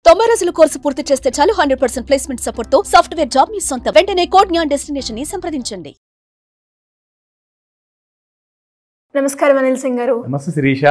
90 రోజుల కోర్సు పూర్తి చేస్తే చాలు 100% ప్లేస్మెంట్ సపోర్ట్ తో సాఫ్ట్వేర్ జాబ్ మీ సొంతం. వెంటనే కోడ్ జ్ఞాన్ డెస్టినేషన్ ని సంప్రదించండి. నమస్కారం అనిల్ సింగ్ గారు. నమస్తే శిరీష.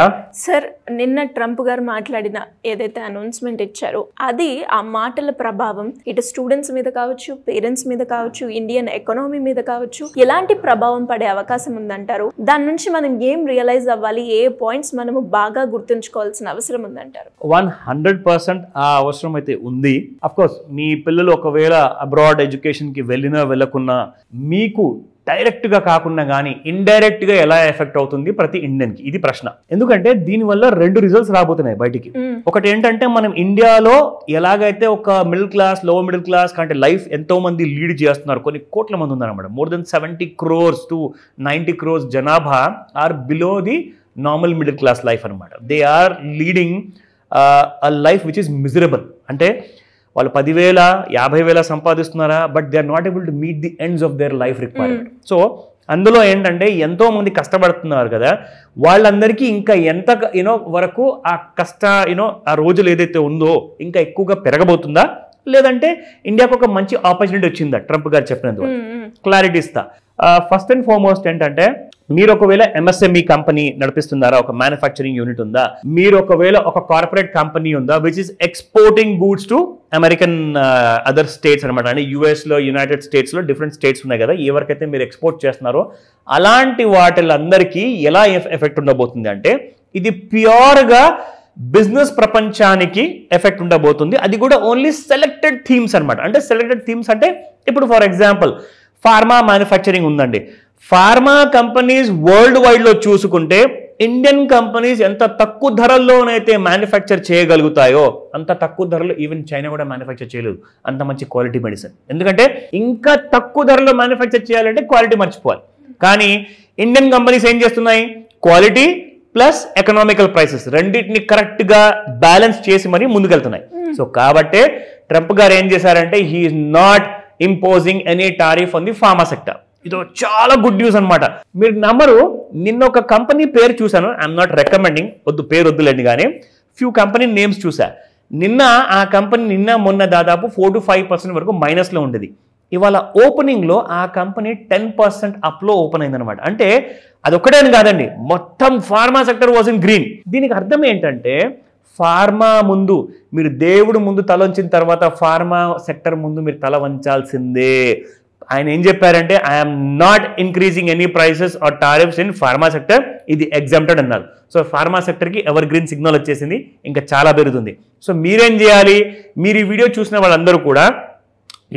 సార్, నిన్న ట్రంప్ గారు మాట్లాడిన ఏదైతే అనౌన్స్మెంట్ ఇచ్చారో అది ఆ మాటల ప్రభావం ఇటు స్టూడెంట్స్ మీద కావచ్చు, పేరెంట్స్ మీద కావచ్చు, ఇండియన్ ఎకానమీ మీద కావచ్చు, ఎలాంటి ప్రభావం పడే అవకాశం ఉందంటారు? దాని నుంచి మనం ఏం రియలైజ్ అవ్వాలి, ఏ పాయింట్స్ మనము బాగా గుర్తుంచుకోవాల్సిన అవసరం ఉందంటారు? 100% ఆ అవసరం అయితే ఉంది. అఫ్ కోర్స్ మీ పిల్లలు ఒకవేళ అబ్రాడ్ ఎడ్యుకేషన్కి వెళ్ళినా వెళ్ళకున్నా మీకు డైరెక్ట్గా కాకుండా కానీ ఇండైరెక్ట్గా ఎలా ఎఫెక్ట్ అవుతుంది ప్రతి ఇండియన్కి, ఇది ప్రశ్న. ఎందుకంటే దీనివల్ల 2 రిజల్ట్స్ రాబోతున్నాయి బయటికి. ఒకటి ఏంటంటే మనం ఇండియాలో ఎలాగైతే ఒక middle class, lower middle class కంటే లైఫ్ ఎంతో మంది లీడ్ చేస్తున్నారు, కొన్ని కోట్ల మంది ఉన్నారన్నమాట. More than 70 crores to 90 crores జనాభా are below the normal middle class life అనమాట. They are leading a life which is miserable. అంటే వాళ్ళు 10,000, 50,000 సంపాదిస్తున్నారా, but they are not able to meet the ends of their life requirement. So అందులో ఏంటంటే ఎంతో మంది కష్టపడుతున్నారు కదా, వాళ్ళందరికీ ఇంకా ఎంత వరకు ఆ ఆ రోజులు ఏదైతే ఉందో ఇంకా ఎక్కువగా పెరగబోతుందా, లేదంటే ఇండియాకు ఒక మంచి ఆపర్చునిటీ వచ్చిందా ట్రంప్ గారు చెప్పినందుకు క్లారిటీ ఇస్తా. ఫస్ట్ అండ్ ఫార్మోస్ట్ ఏంటంటే, మీరు ఒకవేళ ఎంఎస్ఎంఈ కంపెనీ నడిపిస్తున్నారా, ఒక మ్యానుఫ్యాక్చరింగ్ యూనిట్ ఉందా, మీరు ఒకవేళ ఒక కార్పొరేట్ కంపెనీ ఉందా which is exporting goods to American other states అనమాట. అంటే యూఎస్లో, యునైటెడ్ స్టేట్స్లో డిఫరెంట్ స్టేట్స్ ఉన్నాయి కదా, ఎవరికైతే మీరు ఎక్స్పోర్ట్ చేస్తున్నారో అలాంటి వాటిలందరికీ ఎలా ఎఫెక్ట్ ఉండబోతుంది అంటే, ఇది ప్యూర్గా బిజినెస్ ప్రపంచానికి ఎఫెక్ట్ ఉండబోతుంది. అది కూడా ఓన్లీ సెలెక్టెడ్ థీమ్స్ అనమాట. అంటే సెలెక్టెడ్ థీమ్స్ అంటే ఇప్పుడు ఫర్ ఎగ్జాంపుల్ ఫార్మా మ్యానుఫ్యాక్చరింగ్ ఉందండి. ఫార్మా కంపెనీస్ వరల్డ్ వైడ్లో చూసుకుంటే ఇండియన్ కంపెనీస్ ఎంత తక్కువ ధరల్లోనైతే మ్యానుఫ్యాక్చర్ చేయగలుగుతాయో అంత తక్కువ ధరలో ఈవెన్ చైనా కూడా మ్యానుఫ్యాక్చర్ చేయలేదు అంత మంచి క్వాలిటీ మెడిసిన్. ఎందుకంటే ఇంకా తక్కువ ధరలో మ్యానుఫ్యాక్చర్ చేయాలంటే క్వాలిటీ మర్చిపోవాలి. కానీ ఇండియన్ కంపెనీస్ ఏం చేస్తున్నాయి, క్వాలిటీ ప్లస్ ఎకనామికల్ ప్రైసెస్ రెండింటిని కరెక్ట్గా బ్యాలెన్స్ చేసి మరీ ముందుకెళ్తున్నాయి. సో కాబట్టే ట్రంప్ గారు ఏం చేశారంటే, he is not imposing any tariff on the pharma sector. ఇది చాలా గుడ్ న్యూస్ అనమాట. మీరు నమ్మరు, నిన్న ఒక కంపెనీ పేరు చూశాను, ఐఎమ్ నాట్ రికమెండింగ్, పేరు వద్దులేండి, కానీ ఫ్యూ కంపెనీ నేమ్స్ చూసా. నిన్న ఆ కంపెనీ మొన్న దాదాపు 4 to 5% వరకు మైనస్లో ఉండేది. ఇవాళ ఓపెనింగ్లో ఆ కంపెనీ 10% అప్లో ఓపెన్ అయిందనమాట. అంటే అదొక్కటే కాదండి, మొత్తం pharma sector was in green. దీనికి అర్థం ఏంటంటే, ఫార్మా ముందు మీరు దేవుడు ముందు తల వంచిన తర్వాత ఫార్మా సెక్టర్ ముందు మీరు తల వంచాల్సిందే. ఆయన ఏం చెప్పారంటే, I'm not increasing any prices or tariffs in pharma sector, ఇది ఎగ్జామ్టెడ్ అన్నారు. సో ఫార్మా సెక్టర్కి ఎవర్ గ్రీన్ సిగ్నల్ వచ్చేసింది, ఇంకా చాలా పెరుగుతుంది. సో మీరేం చేయాలి, మీరు ఈ వీడియో చూసిన వాళ్ళందరూ కూడా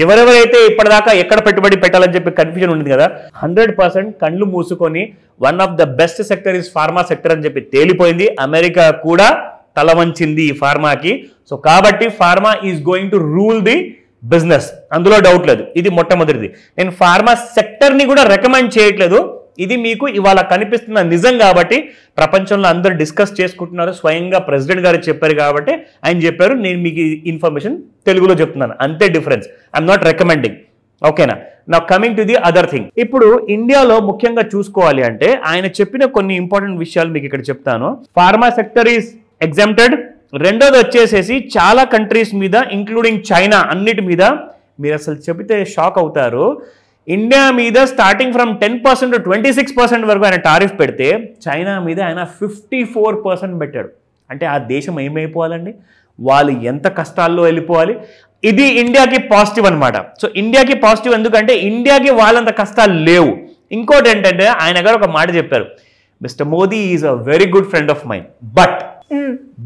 ఎవరెవరైతే ఇప్పటిదాకా ఎక్కడ పెట్టుబడి పెట్టాలని చెప్పి కన్ఫ్యూజన్ ఉంది కదా, 100% కళ్ళు మూసుకొని one of the best sector is pharma sector అని చెప్పి తేలిపోయింది. అమెరికా కూడా తల వంచింది ఈ ఫార్మాకి. సో కాబట్టి pharma is going to rule the business, అందులో డౌట్ లేదు. ఇది మొట్టమొదటిది. నేను ఫార్మా సెక్టర్ని కూడా రికమెండ్ చేయట్లేదు, ఇది మీకు ఇవాళ కనిపిస్తున్న నిజం కాబట్టి ప్రపంచంలో అందరూ డిస్కస్ చేసుకుంటున్నారు. స్వయంగా ప్రెసిడెంట్ గారు చెప్పారు కాబట్టి ఆయన చెప్పారు, నేను మీకు ఇన్ఫర్మేషన్ తెలుగులో చెప్తున్నాను, అంతే డిఫరెన్స్. ఐఎమ్ నాట్ రికమెండింగ్, ఓకేనా. నా coming to the other thing, ఇప్పుడు ఇండియాలో ముఖ్యంగా చూసుకోవాలి అంటే ఆయన చెప్పిన కొన్ని ఇంపార్టెంట్ విషయాలు మీకు ఇక్కడ చెప్తాను. Pharma sector is exempted. రెండోది వచ్చేసేసి చాలా కంట్రీస్ మీద ఇంక్లూడింగ్ చైనా అన్నిటి మీద మీరు అసలు చెబితే షాక్ అవుతారు. ఇండియా మీద స్టార్టింగ్ ఫ్రమ్ 10% to 26% వరకు ఆయన టారిఫ్ పెడితే చైనా మీద ఆయన 54% పెట్టాడు. అంటే ఆ దేశం ఏమైపోవాలండి, వాళ్ళు ఎంత కష్టాల్లో వెళ్ళిపోవాలి. ఇది ఇండియాకి పాజిటివ్ అనమాట. సో ఇండియాకి పాజిటివ్ ఎందుకంటే ఇండియాకి వాళ్ళంత కష్టాలు లేవు. ఇంకోటి ఏంటంటే ఆయన గారు ఒక మాట చెప్పారు, mister Modi is a very good friend of mind, but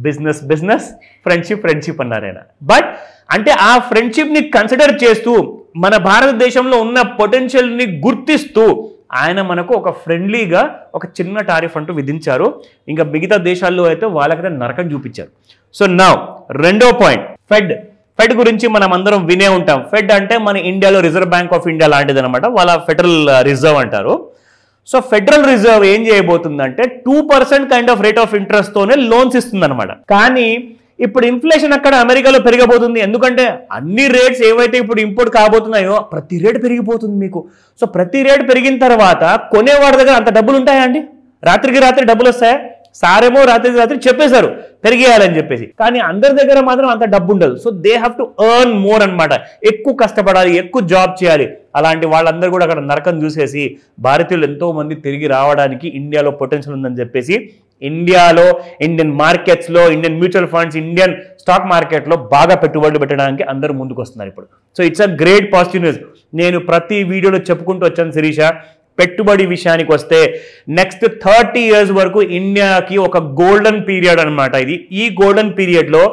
business business, friendship friendship అన్నారు ఆయన. బట్ అంటే ఆ ఫ్రెండ్షిప్ని కన్సిడర్ చేస్తూ మన భారతదేశంలో ఉన్న పొటెన్షియల్ని గుర్తిస్తూ ఆయన మనకు ఒక ఫ్రెండ్లీగా ఒక చిన్న టారిఫ్ అంటూ విధించారు. ఇంకా మిగతా దేశాల్లో అయితే వాళ్ళకైతే నరకం చూపించారు. సో నౌ రెండో పాయింట్, ఫెడ్ గురించి మనం అందరం వినే ఉంటాం. ఫెడ్ అంటే మన ఇండియాలో రిజర్వ్ బ్యాంక్ ఆఫ్ ఇండియా లాంటిది అనమాట, వాళ్ళ ఫెడరల్ రిజర్వ్ అంటారు. సో ఫెడరల్ రిజర్వ్ ఏం చేయబోతుందంటే 2% కైండ్ ఆఫ్ రేట్ ఆఫ్ ఇంట్రెస్ట్తోనే లోన్స్ ఇస్తుంది అనమాట. కానీ ఇప్పుడు ఇన్ఫ్లేషన్ అక్కడ అమెరికాలో పెరిగబోతుంది. ఎందుకంటే అన్ని రేట్స్ ఏవైతే ఇప్పుడు ఇంపోర్ట్ కాబోతున్నాయో ప్రతి రేటు పెరిగిపోతుంది మీకు. సో ప్రతి రేటు పెరిగిన తర్వాత కొనేవాడి దగ్గర అంత డబ్బులు ఉంటాయా అండి? రాత్రికి రాత్రి డబ్బులు వస్తాయా? సారేమో రాత్రి చెప్పేశారు పెరిగేయాలని చెప్పేసి, కానీ అందరి దగ్గర మాత్రం అంత డబ్బు ఉండదు. So they have to earn more అనమాట. ఎక్కువ కష్టపడాలి, ఎక్కువ జాబ్ చేయాలి. అలాంటి వాళ్ళందరూ కూడా అక్కడ నరకం చూసేసి భారతీయులు ఎంతో మంది తిరిగి రావడానికి ఇండియాలో పొటెన్షియల్ ఉందని చెప్పేసి ఇండియాలో, ఇండియన్ మార్కెట్స్లో, Indian mutual funds, Indian stock మార్కెట్లో బాగా పెట్టుబడులు పెట్టడానికి అందరూ ముందుకు వస్తున్నారు ఇప్పుడు. So it's a great positive news. నేను ప్రతి వీడియోలో చెప్పుకుంటూ వచ్చాను శిరీష, పెట్టుబడి విషయానికి వస్తే నెక్స్ట్ 30 years వరకు ఇండియాకి ఒక గోల్డెన్ పీరియడ్ అనమాట ఇది. ఈ గోల్డెన్ పీరియడ్లో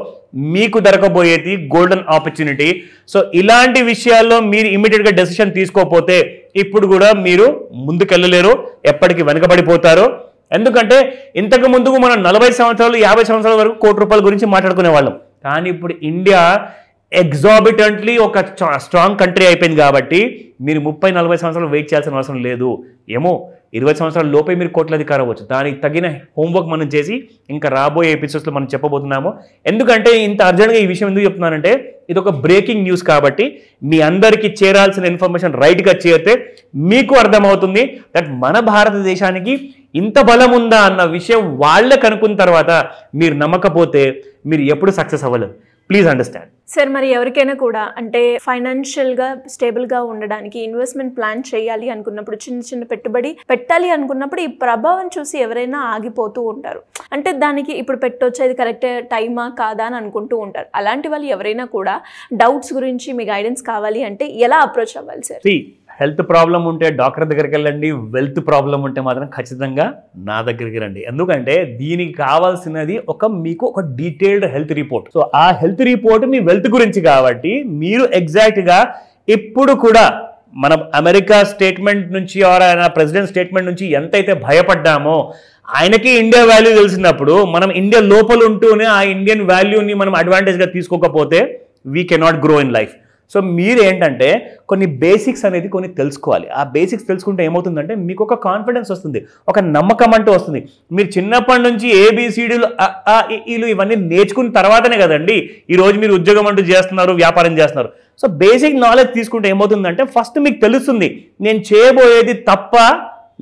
మీకు దొరకబోయేది గోల్డెన్ ఆపర్చునిటీ. సో ఇలాంటి విషయాల్లో మీరు ఇమీడియట్గా డెసిషన్ తీసుకోకపోతే ఇప్పుడు కూడా మీరు ముందుకెళ్ళలేరు, ఎప్పటికీ వెనకబడిపోతారు. ఎందుకంటే ఇంతకు ముందుకు మనం 40 సంవత్సరాలు 50 సంవత్సరాల వరకు కోటి రూపాయల గురించి మాట్లాడుకునే వాళ్ళం. కానీ ఇప్పుడు ఇండియా ఎగ్జాబిటెంట్లీ ఒక స్ట్రాంగ్ కంట్రీ అయిపోయింది కాబట్టి మీరు 30-40 సంవత్సరాలు వెయిట్ చేయాల్సిన అవసరం లేదు. ఏమో 20 సంవత్సరాల లోపే మీరు కోట్లాధికారి అవ్వచ్చు. దానికి తగిన హోంవర్క్ మనం చేసి ఇంకా రాబోయే ఎపిసోడ్స్లో మనం చెప్పబోతున్నాము. ఎందుకంటే ఇంత అర్జెంట్గా ఈ విషయం ఎందుకు చెప్తున్నానంటే ఇది ఒక బ్రేకింగ్ న్యూస్ కాబట్టి మీ అందరికీ చేరాల్సిన ఇన్ఫర్మేషన్ రైట్గా చేరితే మీకు అర్థమవుతుంది దట్ మన భారతదేశానికి ఇంత బలం ఉందా అన్న విషయం వాళ్ళే కనుక్కున్న తర్వాత మీరు నమ్మకపోతే మీరు ఎప్పుడు సక్సెస్ అవ్వలేదు. Please understand. సార్, మరి ఎవరికైనా కూడా అంటే ఫైనాన్షియల్గా స్టేబుల్గా ఉండడానికి ఇన్వెస్ట్మెంట్ ప్లాన్ చేయాలి అనుకున్నప్పుడు, చిన్న పెట్టుబడి పెట్టాలి అనుకున్నప్పుడు ఈ ప్రభావం చూసి ఎవరైనా ఆగిపోతూ ఉంటారు. అంటే దానికి ఇప్పుడు పెట్టొచ్చు, అది కరెక్ట్ టైమా కాదా అని అనుకుంటూ ఉంటారు. అలాంటి వాళ్ళు ఎవరైనా కూడా డౌట్స్ గురించి మీ గైడెన్స్ కావాలి అంటే ఎలా అప్రోచ్ అవ్వాలి సార్? హెల్త్ ప్రాబ్లం ఉంటే డాక్టర్ దగ్గరికి వెళ్ళండి, వెల్త్ ప్రాబ్లం ఉంటే మాత్రం ఖచ్చితంగా నా దగ్గరికి రండి. ఎందుకంటే దీనికి కావాల్సినది మీకు ఒక డీటెయిల్డ్ హెల్త్ రిపోర్ట్. సో ఆ హెల్త్ రిపోర్ట్ మీ వెల్త్ గురించి కాబట్టి మీరు ఎగ్జాక్ట్గా ఇప్పుడు కూడా మన అమెరికా స్టేట్మెంట్ నుంచి ఆయన ప్రెసిడెంట్ స్టేట్మెంట్ నుంచి ఎంతైతే భయపడ్డామో ఆయనకి ఇండియా వాల్యూ తెలిసినప్పుడు మనం ఇండియా లోపల ఉంటూనే ఆ ఇండియన్ వాల్యూని మనం అడ్వాంటేజ్గా తీసుకోకపోతే we cannot grow in life. So మీరు ఏంటంటే కొన్ని బేసిక్స్ అనేది కొన్ని తెలుసుకోవాలి. ఆ బేసిక్స్ తెలుసుకుంటే ఏమవుతుందంటే మీకు ఒక కాన్ఫిడెన్స్ వస్తుంది, ఒక నమ్మకం అంటూ వస్తుంది. మీరు చిన్నప్పటి నుంచి ABCDలు ఇవన్నీ నేర్చుకున్న తర్వాతనే కదండి ఈరోజు మీరు ఉద్యోగం అంటూ చేస్తున్నారు, వ్యాపారం చేస్తున్నారు. సో బేసిక్ నాలెడ్జ్ తీసుకుంటే ఏమవుతుందంటే ఫస్ట్ మీకు తెలుస్తుంది నేను చేయబోయేది తప్ప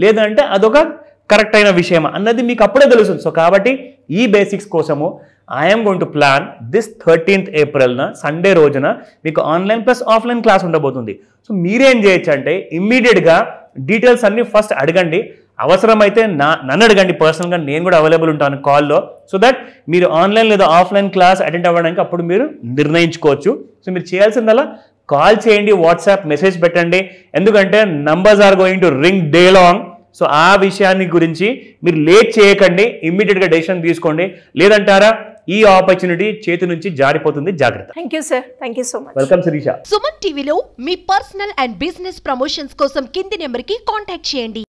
లేదంటే అదొక కరెక్ట్ అయిన విషయం అన్నది మీకు అప్పుడే తెలుస్తుంది. సో కాబట్టి ఈ బేసిక్స్ కోసము I'm going to plan this 13th April Sunday రోజున మీకు ఆన్లైన్ ప్లస్ ఆఫ్లైన్ క్లాస్ ఉండబోతుంది. సో మీరేం చేయొచ్చు అంటే ఇమ్మీడియట్గా డీటెయిల్స్ అన్నీ ఫస్ట్ అడగండి. అవసరమైతే నన్ను అడగండి పర్సనల్గా, నేను కూడా అవైలబుల్ ఉంటాను కాల్లో. సో దట్ మీరు ఆన్లైన్ లేదా ఆఫ్లైన్ క్లాస్ అటెండ్ అవ్వడానికి అప్పుడు మీరు నిర్ణయించుకోవచ్చు. సో మీరు చేయాల్సిందల్లా కాల్ చేయండి, వాట్సాప్ మెసేజ్ పెట్టండి. ఎందుకంటే numbers are going to ring day long. So ఆ విషయాన్ని గురించి మీరు లేట్ చేయకండి, ఇమ్మీడియట్గా డెసిషన్ తీసుకోండి. లేదంటారా ఈ ఆపర్చునిటీ చేతి నుంచి జారిపోతుంది, జాగ్రత్త. Thank you sir, thank you so much. Welcome Shirisha. Suman టీవీలో మీ పర్సనల్ అండ్ బిజినెస్ ప్రమోషన్స్ కోసం కింది నెంబర్కి కాంటాక్ట్ చేయండి.